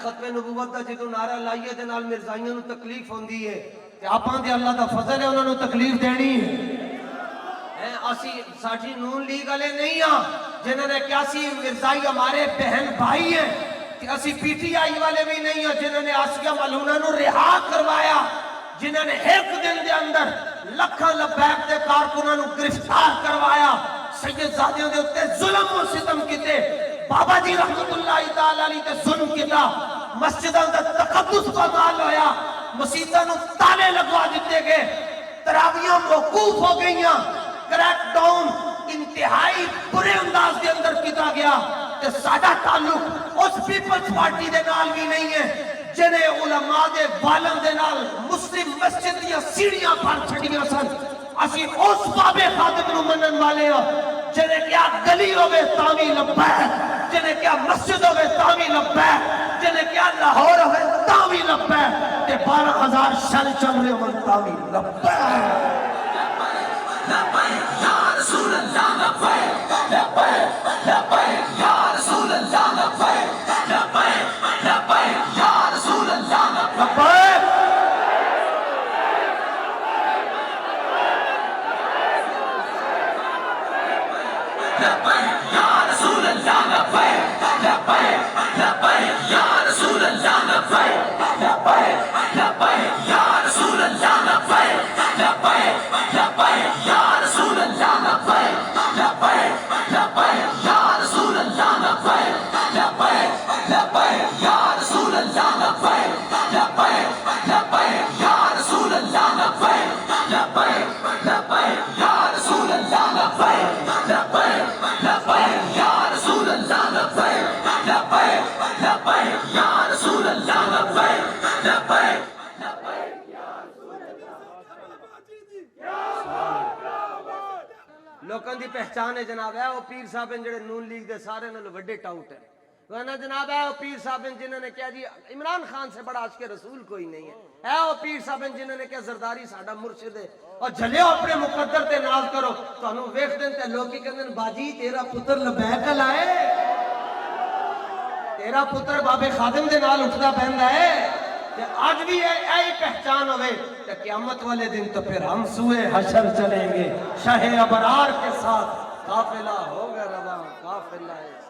ختم نبوت دا جدوں نعرہ لائیے دے نال مرزائیاں نو تکلیف ہوندی ہے تے آپاں دے اللہ دا فضل ہے انہاں نو تکلیف دینی ہے اسی ساڈی نون لیگ والے نہیں ہاں جنہاں نے کیا سی مرزائی ہمارے بہن بھائی ہیں کہ اسی پی ٹی آئی والے بھی نہیں ہیں جنہاں نے آسیہ ملونہ نو رہا کروایا جنہاں نے ایک دن دے اندر لکھاں لبیک دے کارکناں نو گرفتار کروایا سید زادیوں دے اتے ظلم و ستم کیتے بابا جی رحمت اللہ تعالی علیہ تے ظلم کیتا مسجداں دا تقدس پامال ہویا مسجداں نو تالے لگوا دیتے گئے تراویاں موقوف ہو گئیاں کریک ڈاؤن انتہائی برے انداز دے اندر کیتا گیا کہ سادہ تعلق اس پیپلز پارٹی دے نال بھی نہیں ہے جنہیں علماء دے والن دے نال مسلم مسجد یا سیڑھیاں پر چھڑیاں سن اسی اس باب خادم نو منن والے ہیں جنہیں کیا گلی ہوگے تامی لبیک جنہیں کیا مسجد ہوگے تامی لبیک جنہیں کیا لاہور ہوگے تامی لبیک تے 12,000 شل چل رہے ہوں تامی لبیک لبیک یا رسول اللہ لبیک لبیک لبیک یا رسول اللہ لبیک لبیک لبیک یا رسول اللہ لبیک لبیک یا رسول اللہ لبیک لبیک لبیک یا رسول اللہ لبیک لبیک لبیک یا رسول اللہ لبیک لبیک لبیک یا رسول اللہ لبیک لبیک لبیک یا رسول اللہ لبیک لبیک لبیک یا رسول اللہ لبیک لبیک لبیک یا رسول اللہ لبیک لبیک لبیک یا رسول اللہ لبیک لبیک لبیک یا رسول اللہ لبیک لبیک لبیک یا رسول اللہ لبیک لبیک لوکاں دی پہچان ہے جناب ہے وہ پیر صاحب ہیں جڑے نون لیگ دے سارے نال وڈے ٹاؤٹ ہیں ورنہ جناب ہے وہ پیر صاحب ہیں جنہوں نے کیا جی عمران خان سے بڑا عاشق رسول کوئی نہیں ہے وہ پیر صاحب ہیں جنہوں نے کیا زرداری ساڈا مرشد ہے اور جھلیو اپنے مقدر تے ناز کرو تانوں ویکھ دین تے لوکی کہندے باجی تیرا پتر لبیک لائے تیرا پتر بابے خادم دے نال اٹھدا پیندا ہے کہ آج بھی ایہی پہچان ہوئے کہ قیامت والے دن تو پھر ہم سوئے حشر چلیں گے شاہ ابرار کے ساتھ قافلہ ہوگا رواں قافلہ ہے